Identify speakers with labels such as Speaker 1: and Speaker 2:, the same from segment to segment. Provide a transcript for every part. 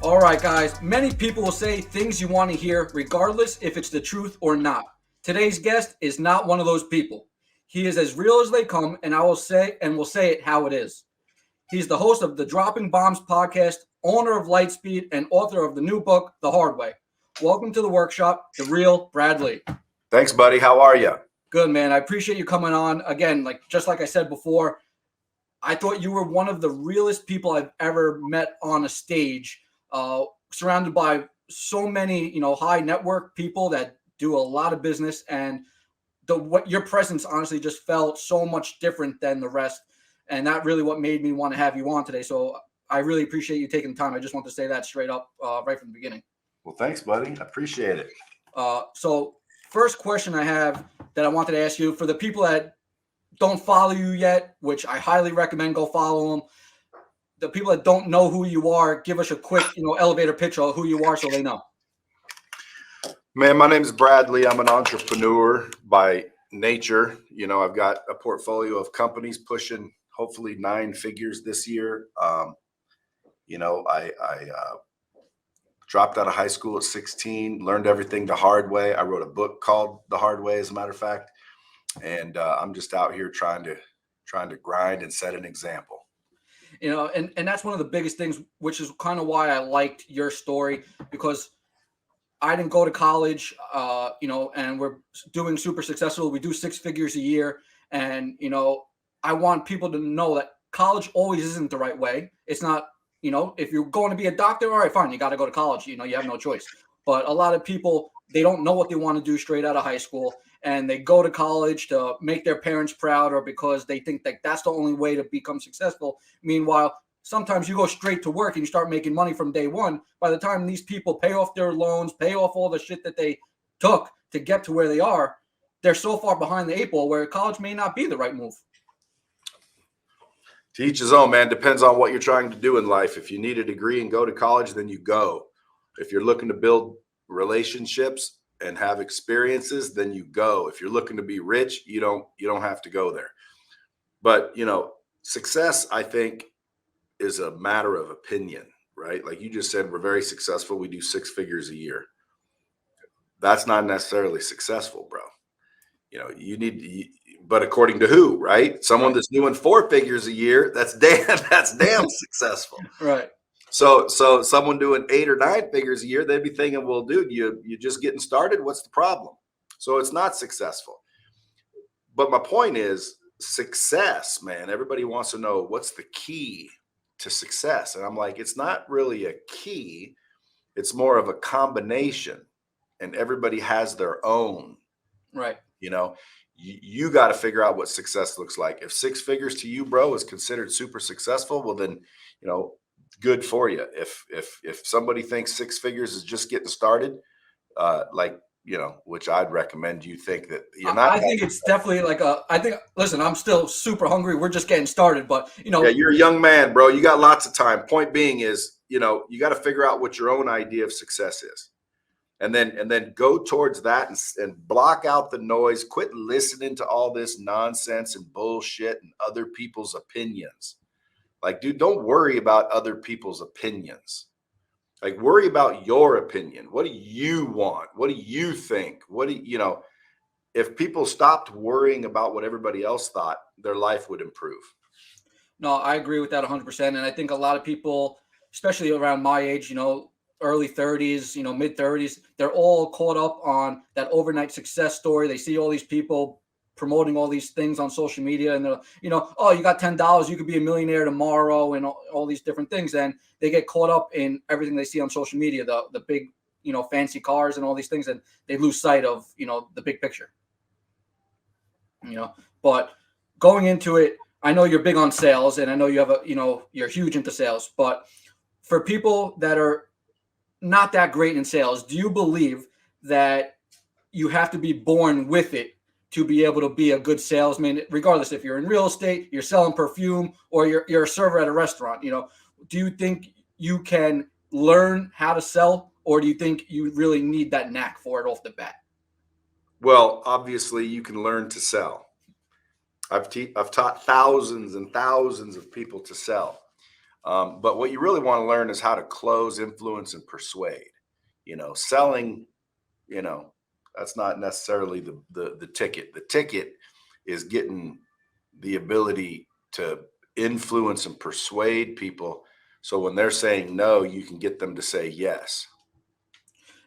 Speaker 1: All right, guys. Many people will say things you want to hear, regardless if it's the truth or not. Today's guest is not one of those people. He is as real as they come, and I will say it how it is. He's the host of the Dropping Bombs podcast, owner of Lightspeed, and author of the new book, The Hard Way. Welcome to the workshop, the real Brad Lea.
Speaker 2: Thanks, buddy. How are you?
Speaker 1: Good, man. I appreciate you coming on. Again, just like I said before, I thought you were one of the realest people I've ever met on a stage, surrounded by so many, high network people that do a lot of business, and your presence honestly just felt so much different than the rest, and that really what made me want to have you on today. So I really appreciate you taking the time. I just want to say that straight up, right from the beginning.
Speaker 2: Well, thanks, buddy. I appreciate it.
Speaker 1: So first question I have that I wanted to ask you, for the people that don't follow you yet, which I highly recommend go follow them. The people that don't know who you are, give us a quick, elevator pitch of who you are so they know.
Speaker 2: Man, my name is Brad Lea. I'm an entrepreneur by nature. I've got a portfolio of companies pushing hopefully 9 figures this year. I dropped out of high school at 16, learned everything the hard way. I wrote a book called The Hard Way, as a matter of fact. And I'm just out here trying to grind and set an example.
Speaker 1: And that's one of the biggest things, which is kind of why I liked your story, because I didn't go to college, and we're doing super successful. We do 6 figures a year. And, I want people to know that college always isn't the right way. It's not, if you're going to be a doctor, all right, fine. You got to go to college. You have no choice. But a lot of people, they don't know what they want to do straight out of high school. And they go to college to make their parents proud, or because they think that that's the only way to become successful. Meanwhile, sometimes you go straight to work and you start making money from day one. By the time these people pay off their loans, pay off all the shit that they took to get to where they are, they're so far behind the 8 ball where college may not be the right move.
Speaker 2: To each his own, man. Depends on what you're trying to do in life. If you need a degree and go to college, then you go. If you're looking to build relationships and have experiences, then you go. If you're looking to be rich, you don't have to go there. But success, I think, is a matter of opinion, right? Like you just said, we're very successful. We do 6 figures a year. That's not necessarily successful, bro. But according to who, right? Someone that's doing 4 figures a year, that's damn successful.
Speaker 1: Right.
Speaker 2: So someone doing 8 or 9 figures a year, they'd be thinking, well, dude, you're just getting started. What's the problem? So it's not successful. But my point is success, man. Everybody wants to know what's the key to success. And I'm like, it's not really a key. It's more of a combination, and everybody has their own.
Speaker 1: Right.
Speaker 2: You got to figure out what success looks like. If 6 figures to you, bro, is considered super successful, well then, good for you. If somebody thinks 6 figures is just getting started, which I'd recommend you think that you're not.
Speaker 1: I think it's definitely listen, I'm still super hungry. We're just getting started, but
Speaker 2: Yeah, you're a young man, bro. You got lots of time. Point being is, you got to figure out what your own idea of success is. And then go towards that and block out the noise. Quit listening to all this nonsense and bullshit and other people's opinions. Like, dude, don't worry about other people's opinions. Like, worry about your opinion. What do you want? What do you think? If people stopped worrying about what everybody else thought, their life would improve.
Speaker 1: No, I agree with that 100%. And I think a lot of people, especially around my age, early 30s, mid 30s, they're all caught up on that overnight success story. They see all these people promoting all these things on social media, and they're, oh, you got $10, you could be a millionaire tomorrow, and all these different things. And they get caught up in everything they see on social media, the big, fancy cars and all these things, and they lose sight of, the big picture. But going into it, I know you're big on sales, and I know you have you're huge into sales, but for people that are not that great in sales, do you believe that you have to be born with it to be able to be a good salesman, regardless if you're in real estate, you're selling perfume, or you're a server at a restaurant? Do you think you can learn how to sell, or do you think you really need that knack for it off the bat?
Speaker 2: Well, obviously you can learn to sell. I've taught thousands and thousands of people to sell. But what you really want to learn is how to close, influence, and persuade. Selling, that's not necessarily the ticket. The ticket is getting the ability to influence and persuade people. So when they're saying no, you can get them to say yes.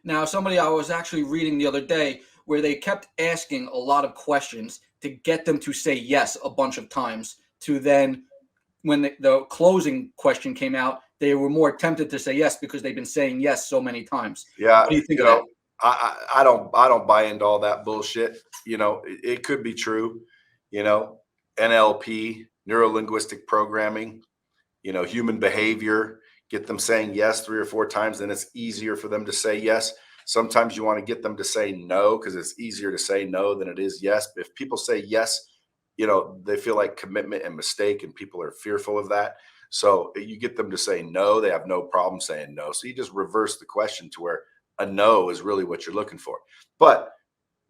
Speaker 1: Now, somebody I was actually reading the other day where they kept asking a lot of questions to get them to say yes a bunch of times, to then when the closing question came out, they were more tempted to say yes because they've been saying yes so many times.
Speaker 2: Yeah,
Speaker 1: What do you think of that?
Speaker 2: I don't buy into all that bullshit. It could be true. NLP, neuro linguistic programming, human behavior. Get them saying yes 3 or 4 times, then it's easier for them to say yes. Sometimes you want to get them to say no because it's easier to say no than it is yes. But if people say yes, they feel like commitment and mistake, and people are fearful of that. So you get them to say no, they have no problem saying no. So you just reverse the question to where a no is really what you're looking for. But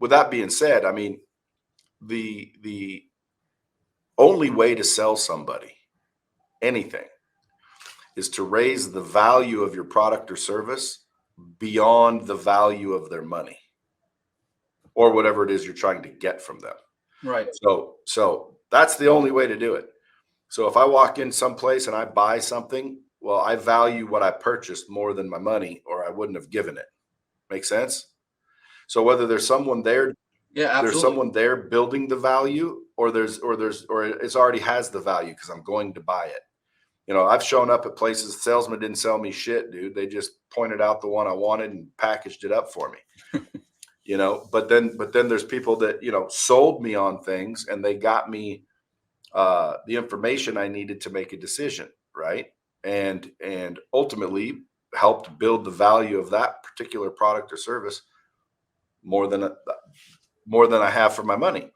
Speaker 2: with that being said, I mean, the only way to sell somebody anything is to raise the value of your product or service beyond the value of their money or whatever it is you're trying to get from them.
Speaker 1: Right.
Speaker 2: So that's the only way to do it. So if I walk in someplace and I buy something, well, I value what I purchased more than my money, or I wouldn't have given it. Make sense? So whether there's someone there,
Speaker 1: Yeah,
Speaker 2: there's
Speaker 1: absolutely.
Speaker 2: someone there building the value, or it's already has the value because I'm going to buy it. I've shown up at places, the salesman didn't sell me shit, dude. They just pointed out the one I wanted and packaged it up for me. But then there's people that, sold me on things, and they got me the information I needed to make a decision, right? And ultimately helped build the value of that particular product or service more than I have for my money.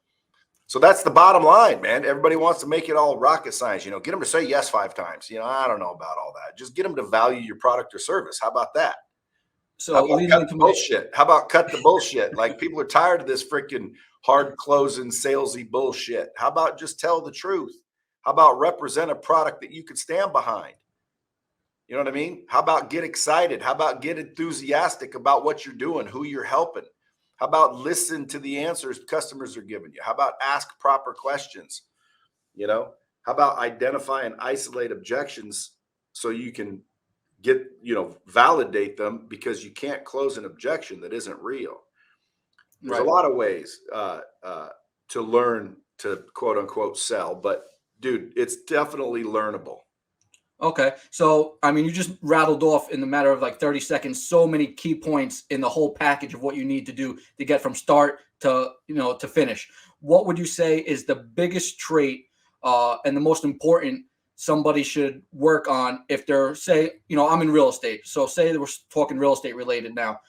Speaker 2: So that's the bottom line, man. Everybody wants to make it all rocket science. Get them to say yes 5 times. I don't know about all that. Just get them to value your product or service. How about that? How
Speaker 1: So
Speaker 2: about
Speaker 1: leading
Speaker 2: cut
Speaker 1: into
Speaker 2: the
Speaker 1: my
Speaker 2: bullshit? How about cut the bullshit? Like, people are tired of this freaking hard closing, salesy bullshit. How about just tell the truth? How about represent a product that you could stand behind? You know what I mean? How about get excited? How about get enthusiastic about what you're doing, who you're helping? How about listen to the answers customers are giving you? How about ask proper questions? How about identify and isolate objections so you can validate them, because you can't close an objection that isn't real. There's a
Speaker 1: right.
Speaker 2: lot of ways to learn to quote unquote sell, but dude, it's definitely learnable.
Speaker 1: Okay. So, I mean, you just rattled off in the matter of like 30 seconds so many key points in the whole package of what you need to do to get from start to, to finish. What would you say is the biggest trait and the most important somebody should work on if they're, say, I'm in real estate. So, say we're talking real estate related now.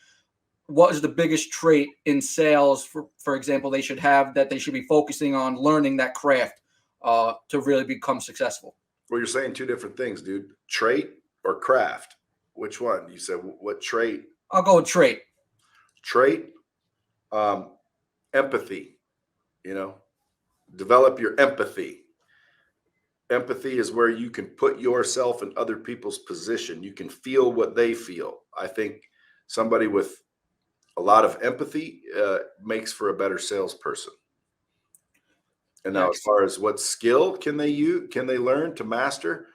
Speaker 1: What is the biggest trait in sales, for example, they should have, that they should be focusing on learning that craft to really become successful?
Speaker 2: Well, you're saying 2 different things, dude. Trait or craft? Which one? You said what trait?
Speaker 1: I'll go with trait.
Speaker 2: Trait, empathy. Develop your empathy. Empathy is where you can put yourself in other people's position. You can feel what they feel. I think somebody with a lot of empathy makes for a better salesperson. And now, as
Speaker 1: Excellent.
Speaker 2: far as what skill can they learn to master?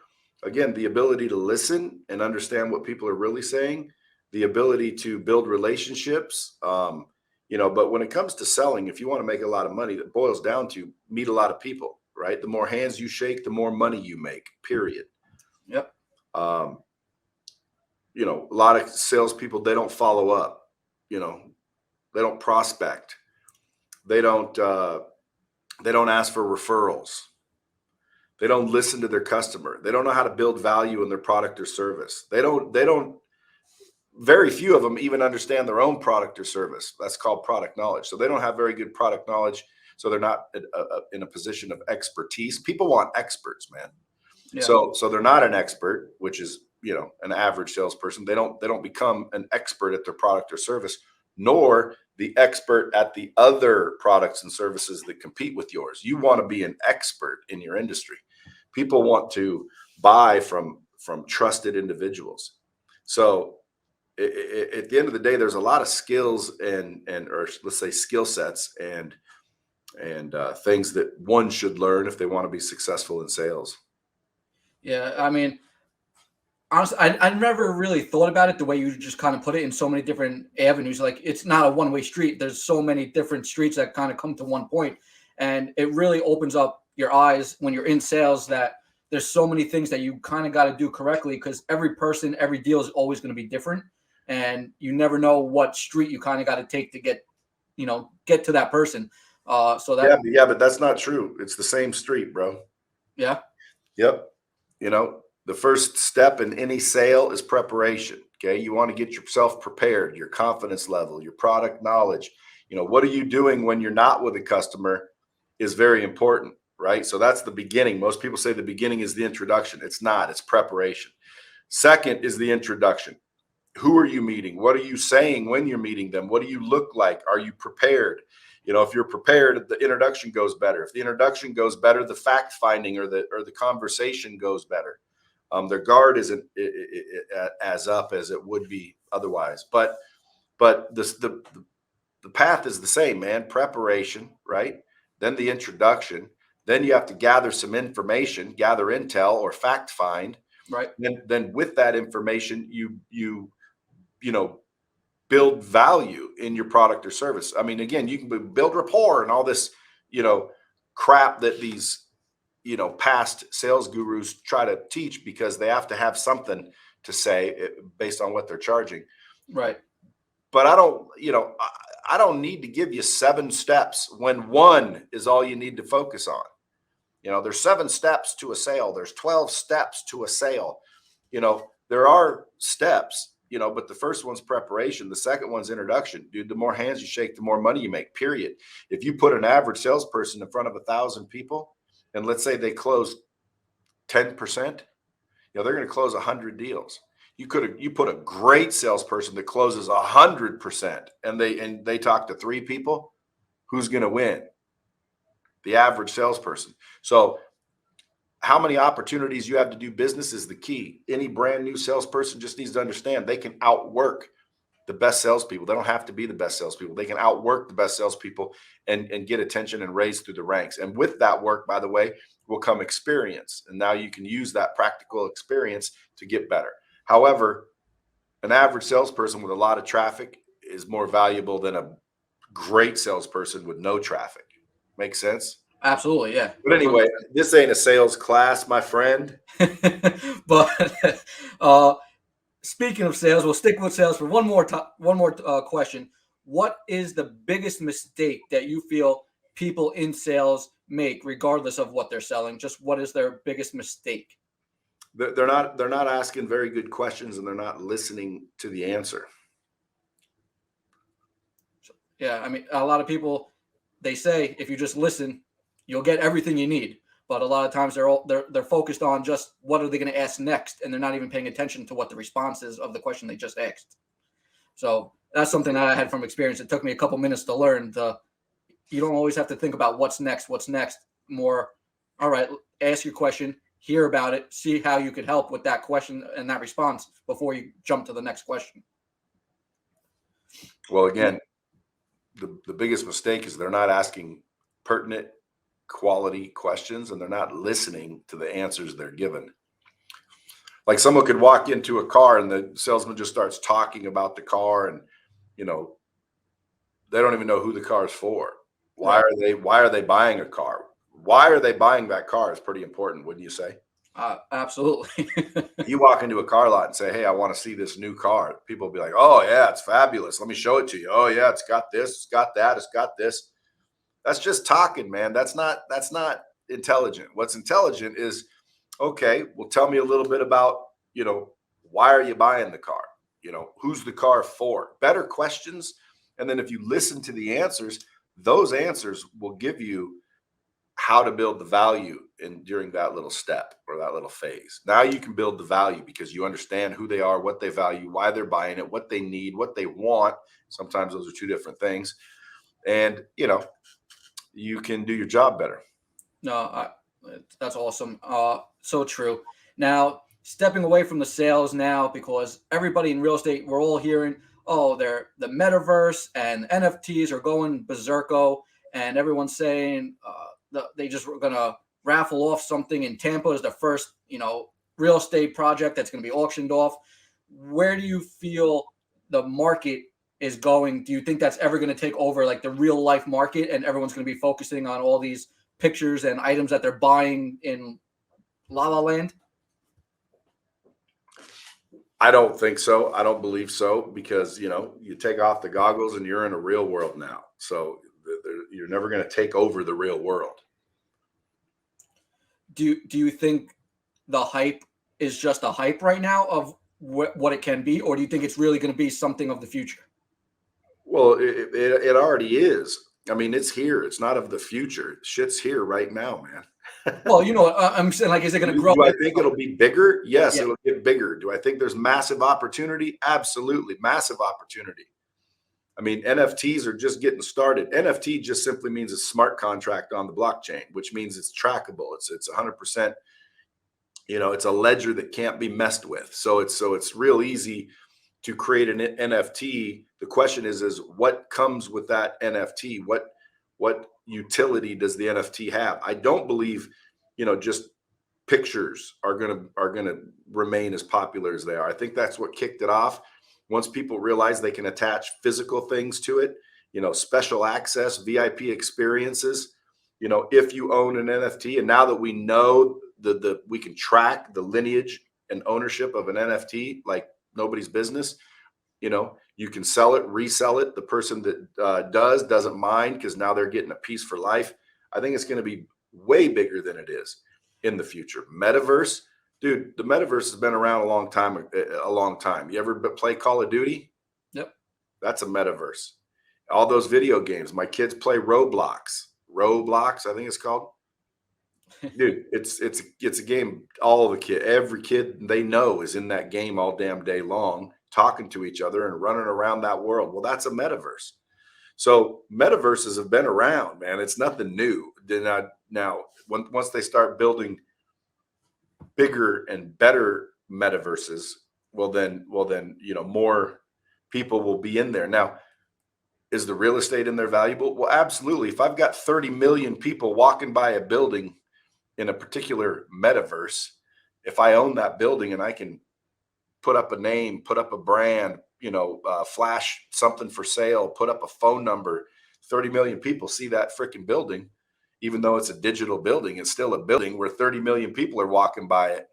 Speaker 2: Again, the ability to listen and understand what people are really saying, the ability to build relationships. But when it comes to selling, if you want to make a lot of money, that boils down to meet a lot of people, right? The more hands you shake, the more money you make, period.
Speaker 1: Yep.
Speaker 2: A lot of salespeople, they don't follow up, they don't prospect. They don't ask for referrals. They don't listen to their customer. They don't know how to build value in their product or service. Very few of them even understand their own product or service. That's called product knowledge. So they don't have very good product knowledge. So they're not in a position of expertise. People want experts, man.
Speaker 1: Yeah.
Speaker 2: So they're not an expert, which is, an average salesperson. They don't become an expert at their product or service, nor the expert at the other products and services that compete with yours. You want to be an expert in your industry. People want to buy from from trusted individuals. So at the end of the day, there's a lot of skills and or let's say skill sets and things that one should learn if they want to be successful in sales.
Speaker 1: Yeah, I mean, honestly, I never really thought about it the way you just kind of put it, in so many different avenues. Like, it's not a one-way street. There's so many different streets that kind of come to one point, and it really opens up your eyes when you're in sales that there's so many things that you kind of got to do correctly, because every person, every deal is always going to be different, and you never know what street you kind of got to take to get to that person. So that,
Speaker 2: Yeah, but that's not true. It's the same street, bro.
Speaker 1: yeah,
Speaker 2: Yep. The first step in any sale is preparation. Okay. You want to get yourself prepared, your confidence level, your product knowledge. What are you doing when you're not with a customer is very important, right? So that's the beginning. Most people say the beginning is the introduction. It's not, it's preparation. Second is the introduction. Who are you meeting? What are you saying when you're meeting them? What do you look like? Are you prepared? If you're prepared, the introduction goes better. If the introduction goes better, the fact finding or the conversation goes better. Their guard isn't as up as it would be otherwise. But the path is the same, man. Preparation, right? Then the introduction. Then you have to gather some information, gather intel or fact find.
Speaker 1: right,
Speaker 2: Then with that information, you build value in your product or service. I mean, again, you can build rapport and all this, crap that these, past sales gurus try to teach, because they have to have something to say based on what they're charging.
Speaker 1: right,
Speaker 2: But I don't need to give you 7 steps when one is all you need to focus on. There's 7 steps to a sale. There's 12 steps to a sale. There are steps, but the first one's preparation. The second one's introduction. Dude, the more hands you shake, the more money you make, period. If you put an average salesperson in front of 1,000 people, and let's say they close 10%, they're going to close 100 deals. You put a great salesperson that closes 100%, and they talk to 3 people, who's going to win? The average salesperson. So how many opportunities you have to do business is the key. Any brand new salesperson just needs to understand they can outwork the best salespeople. They don't have to be the best salespeople. They can outwork the best salespeople and get attention and raise through the ranks. And with that work, by the way, will come experience. And now you can use that practical experience to get better. However, an average salesperson with a lot of traffic is more valuable than a great salesperson with no traffic. Make sense?
Speaker 1: absolutely, yeah.
Speaker 2: But anyway, this ain't a sales class, my friend.
Speaker 1: But speaking of sales, we'll stick with sales for one more question. What is the biggest mistake that you feel people in sales make, regardless of what they're selling? Just what is their biggest mistake?
Speaker 2: They're not asking very good questions, and they're not listening to the answer.
Speaker 1: Yeah, I mean, a lot of people, they say if you just listen, you'll get everything you need. But a lot of times they're focused on just what are they going to ask next, and they're not even paying attention to what the response is of the question they just asked. So that's something that I had from experience. It took me a couple minutes to learn. You don't always have to think about what's next. More, all right, ask your question, hear about it, see how you could help with that question and that response before you jump to the next question.
Speaker 2: Well, again, the biggest mistake is they're not asking pertinent, quality questions, and they're not listening to the answers they're given. Like, someone could walk into a car and the salesman just starts talking about the car, and they don't even know who the car is for. Why are they buying a car? Why are they buying that car is pretty important, wouldn't you say?
Speaker 1: Absolutely.
Speaker 2: You walk into a car lot and say, "Hey, I want to see this new car." People will be like, "Oh yeah, it's fabulous. Let me show it to you. Oh yeah, it's got this, it's got that, it's got this." That's just talking, man. That's not intelligent. What's intelligent is, okay, well, tell me a little bit about, why are you buying the car? Who's the car for? Better questions. And then if you listen to the answers, those answers will give you how to build the value during that little step or that little phase. Now you can build the value because you understand who they are, what they value, why they're buying it, what they need, what they want. Sometimes those are 2 different things. And, you can do your job better.
Speaker 1: No, that's awesome. So true. Now, stepping away from the sales now because everybody in real estate, we're all hearing, oh, the Metaverse and NFTs are going berserko, and everyone's saying they just were going to raffle off something in Tampa as the first, real estate project that's going to be auctioned off. Where do you feel the market is going? Do you think that's ever going to take over like the real life market, and everyone's going to be focusing on all these pictures and items that they're buying in La La Land?
Speaker 2: I don't think so. I don't believe so, because you take off the goggles and you're in a real world now. So you're never going to take over the real world.
Speaker 1: Do you think the hype is just a hype right now of what it can be, or do you think it's really going to be something of the future?
Speaker 2: Well, it already is. I mean, it's here. It's not of the future. Shit's here right now, man.
Speaker 1: Well, I'm saying, like, is it going to grow?
Speaker 2: Do I think it'll be bigger? Yes,
Speaker 1: Yeah.
Speaker 2: It'll get bigger. Do I think there's massive opportunity? Absolutely, massive opportunity. I mean, NFTs are just getting started. NFT just simply means a smart contract on the blockchain, which means it's trackable. It's 100%. It's a ledger that can't be messed with. So it's real easy to create an NFT. The question is what comes with that NFT? What utility does the NFT have? I don't believe, just pictures are gonna remain as popular as they are. I think that's what kicked it off. Once people realize they can attach physical things to it, special access, VIP experiences, if you own an NFT, and now that we know we can track the lineage and ownership of an NFT like nobody's business. You can sell it, resell it. The person that doesn't mind, because now they're getting a piece for life. I think it's going to be way bigger than it is in the future. Metaverse, dude, the Metaverse has been around a long time. You ever play Call of Duty?
Speaker 1: Yep.
Speaker 2: That's a Metaverse. All those video games. My kids play Roblox, I think it's called. Dude, it's a game. Every kid they know is in that game all damn day long, talking to each other and running around that world. Well, that's a Metaverse. So metaverses have been around, man. It's nothing new. Now, once they start building bigger and better metaverses, well then, more people will be in there. Now, is the real estate in there valuable? Well, absolutely. If I've got 30 million people walking by a building in a particular metaverse, if I own that building and I can put up a name, put up a brand, flash something for sale, put up a phone number, 30 million people see that freaking building. Even though it's a digital building, it's still a building where 30 million people are walking by it,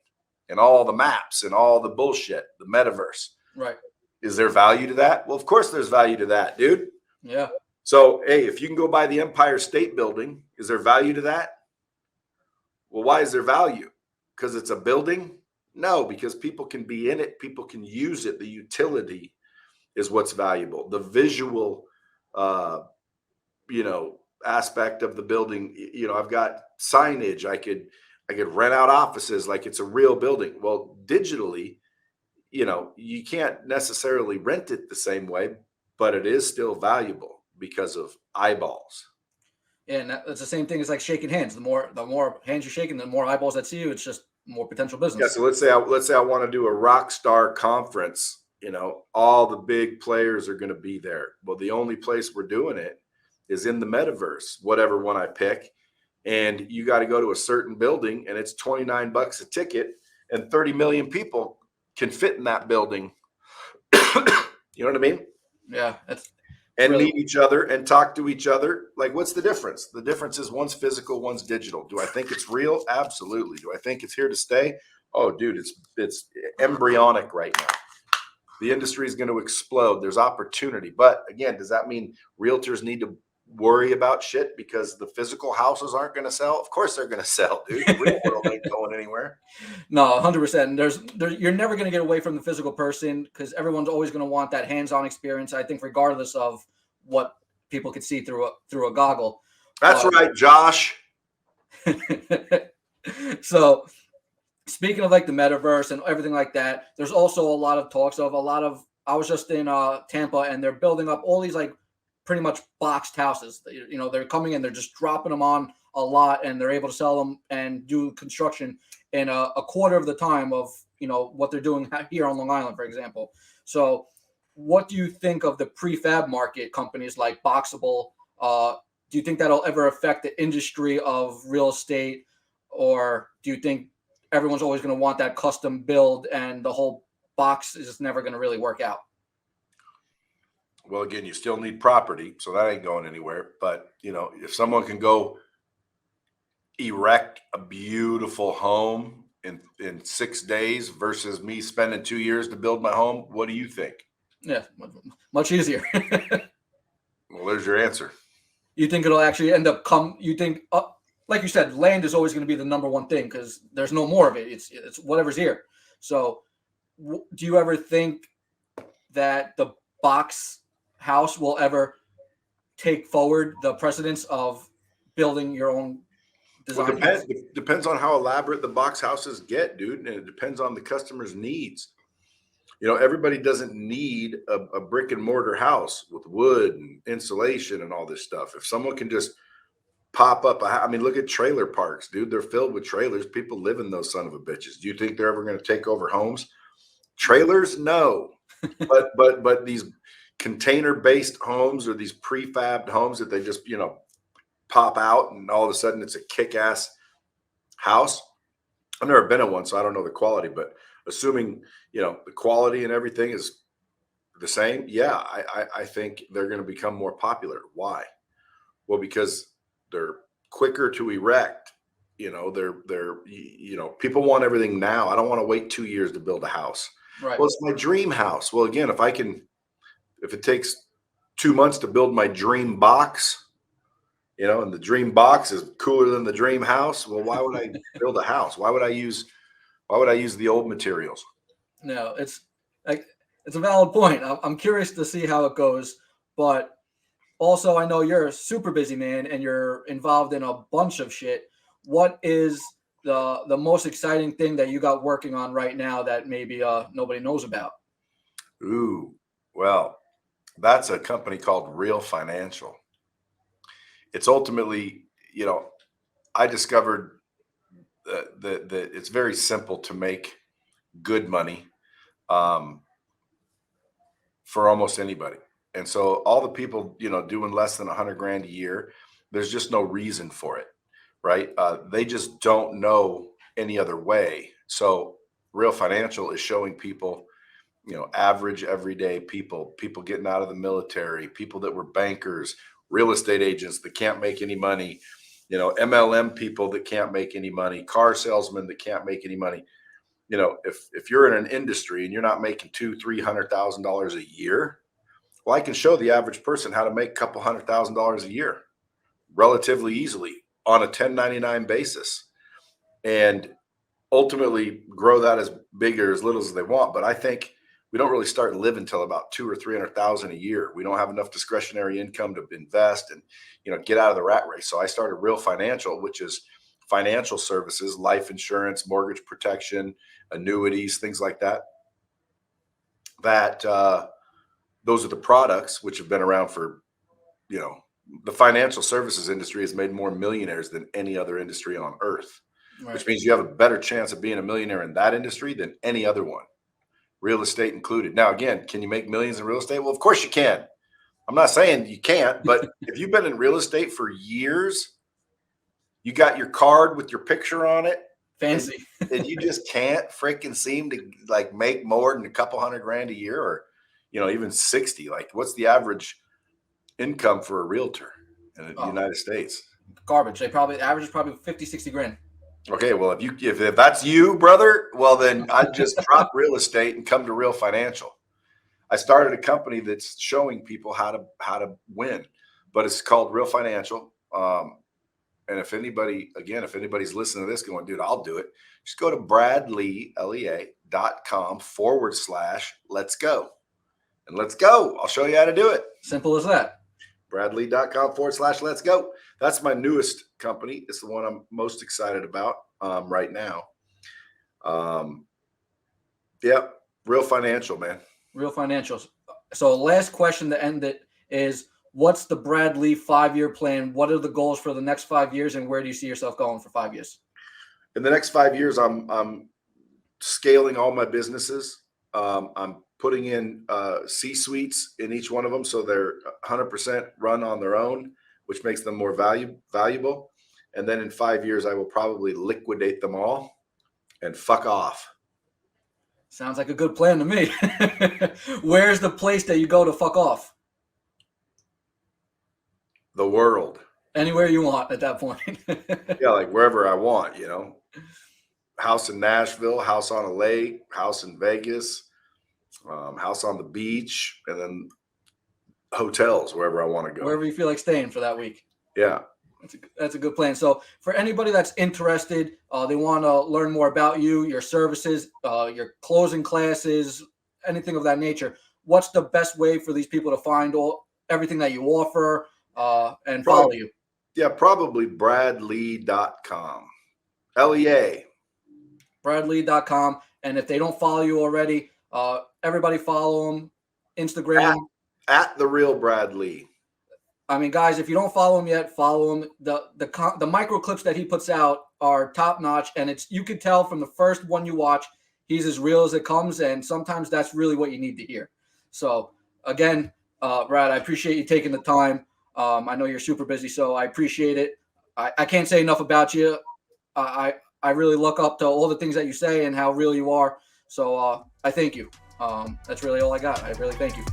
Speaker 2: and all the maps and all the bullshit, the metaverse.
Speaker 1: Right.
Speaker 2: Is there value to that? Well, of course there's value to that, dude.
Speaker 1: Yeah.
Speaker 2: So, hey, if you can go by the Empire State Building, is there value to that? Well, why is there value? Because it's a building? No, because people can be in it. People can use it. The utility is what's valuable. The visual, aspect of the building. I've got signage. I could rent out offices like it's a real building. Well, digitally, you can't necessarily rent it the same way, but it is still valuable because of eyeballs.
Speaker 1: And that's the same thing as like shaking hands. The more hands you're shaking, the more eyeballs that see you. It's just more potential business.
Speaker 2: Yeah. So let's say I want to do a rock star conference. All the big players are going to be there. Well, the only place we're doing it is in the metaverse, whatever one I pick. And you got to go to a certain building, and it's $29 a ticket, and 30 million people can fit in that building. You know what I mean?
Speaker 1: Yeah.
Speaker 2: And meet each other and talk to each other. Like, what's the difference? The difference is one's physical, one's digital. Do I think it's real? Absolutely. Do I think it's here to stay? Oh, dude, it's embryonic right now. The industry is going to explode. There's opportunity. But again, does that mean realtors need to worry about shit because the physical houses aren't going to sell? Of course they're going to sell, dude. The real world ain't going anywhere.
Speaker 1: No, 100%. You're never going to get away from the physical person, because everyone's always going to want that hands-on experience. I think regardless of what people can see through a goggle.
Speaker 2: That's right, Josh.
Speaker 1: So speaking of like the metaverse and everything like that, there's also a lot of talks of I was just in Tampa, and they're building up all these like pretty much boxed houses. They're coming in, they're just dropping them on a lot, and they're able to sell them and do construction in a quarter of the time of what they're doing here on Long Island, for example. So what do you think of the prefab market, companies like Boxable? Do you think that'll ever affect the industry of real estate, or do you think everyone's always going to want that custom build and the whole box is just never going to really work out?
Speaker 2: Well, again, you still need property, so that ain't going anywhere. But if someone can go erect a beautiful home in 6 days versus me spending 2 years to build my home, what do you think?
Speaker 1: Yeah, much easier.
Speaker 2: Well, there's your answer.
Speaker 1: You think it'll actually end up you think, like you said, land is always going to be the number one thing because there's no more of it. It's whatever's here. So do you ever think that the box house will ever take forward the precedence of building your own design?
Speaker 2: Well, depends on how elaborate the box houses get, dude. And it depends on the customer's needs. Everybody doesn't need a brick and mortar house with wood and insulation and all this stuff. If someone can just pop up look at trailer parks, dude. They're filled with trailers. People live in those son of a bitches. Do you think they're ever going to take over homes? Trailers? No. but these container-based homes or these prefabbed homes that they just, pop out and all of a sudden it's a kick-ass house. I've never been in one, so I don't know the quality, but assuming, the quality and everything is the same. Yeah, I think they're going to become more popular. Why? Well, because they're quicker to erect. They're people want everything now. I don't want to wait 2 years to build a house.
Speaker 1: Right.
Speaker 2: Well, it's my dream house. Well, again, if it takes 2 months to build my dream box, and the dream box is cooler than the dream house, well, why would I build a house? Why would I use the old materials?
Speaker 1: No, it's a valid point. I'm curious to see how it goes, but also I know you're a super busy man and you're involved in a bunch of shit. What is the most exciting thing that you got working on right now that maybe nobody knows about?
Speaker 2: Ooh, well, that's a company called Real Financial. It's ultimately, I discovered that it's very simple to make good money for almost anybody. And so all the people, doing less than 100 grand a year, there's just no reason for it, right? They just don't know any other way. So Real Financial is showing people, average everyday people getting out of the military, people that were bankers, real estate agents that can't make any money, MLM people that can't make any money, car salesmen that can't make any money. If you're in an industry and you're not making $200,000-$300,000 a year, well, I can show the average person how to make a couple $100,000 a year relatively easily on a 1099 basis, and ultimately grow that as big or as little as they want. But I think we don't really start living until about 200,000 or 300,000 a year. We don't have enough discretionary income to invest and get out of the rat race. So I started Real Financial, which is financial services, life insurance, mortgage protection, annuities, things like that. Those are the products which have been around for, the financial services industry has made more millionaires than any other industry on earth, right? Which means you have a better chance of being a millionaire in that industry than any other one, real estate included. Now, again, can you make millions in real estate? Well, of course you can. I'm not saying you can't, but if you've been in real estate for years, you got your card with your picture on it,
Speaker 1: fancy,
Speaker 2: and you just can't freaking seem to make more than a couple $100 grand a year, or even 60. Like, what's the average income for a realtor in the United States?
Speaker 1: Garbage. Average is probably 50, 60 grand.
Speaker 2: Okay, well, if that's you, brother, well, then I'd just drop real estate and come to Real Financial. I started a company that's showing people how to win, but it's called Real Financial. And if anybody's listening to this going, dude, I'll do it, just go to bradlea.com/let's go. And let's go. I'll show you how to do it.
Speaker 1: Simple as that.
Speaker 2: bradlea.com/let's go. That's my newest company. It's the one I'm most excited about right now. Yeah, Real Financial, man.
Speaker 1: Real Financial. So last question to end it is, what's the Brad Lea 5-year plan? What are the goals for the next 5 years, and where do you see yourself going for 5 years?
Speaker 2: In the next 5 years, I'm scaling all my businesses. I'm putting in C-suites in each one of them, so they're 100% run on their own, which makes them more valuable. And then in 5 years, I will probably liquidate them all and fuck off.
Speaker 1: Sounds like a good plan to me. Where's the place that you go to fuck off?
Speaker 2: The world.
Speaker 1: Anywhere you want at that point.
Speaker 2: Yeah, like wherever I want, you know. House in Nashville, house on a lake, house in Vegas, house on the beach, and then hotels wherever I want to go.
Speaker 1: Wherever you feel like staying for that week.
Speaker 2: Yeah.
Speaker 1: That's a good plan. So for anybody that's interested, they want to learn more about you, your services, your closing classes, anything of that nature, what's the best way for these people to find everything that you offer and follow you?
Speaker 2: Yeah, probably bradlea.com. LEA.
Speaker 1: Bradlea.com. And if they don't follow you already, everybody follow him. Instagram.
Speaker 2: At the real Brad Lea.
Speaker 1: I mean, guys, if you don't follow him yet, follow him. The micro clips that he puts out are top notch, and you can tell from the first one you watch, he's as real as it comes, and sometimes that's really what you need to hear. So again, Brad, I appreciate you taking the time. I know you're super busy, so I appreciate it. I can't say enough about you. I really look up to all the things that you say and how real you are. So I thank you. That's really all I got. I really thank you.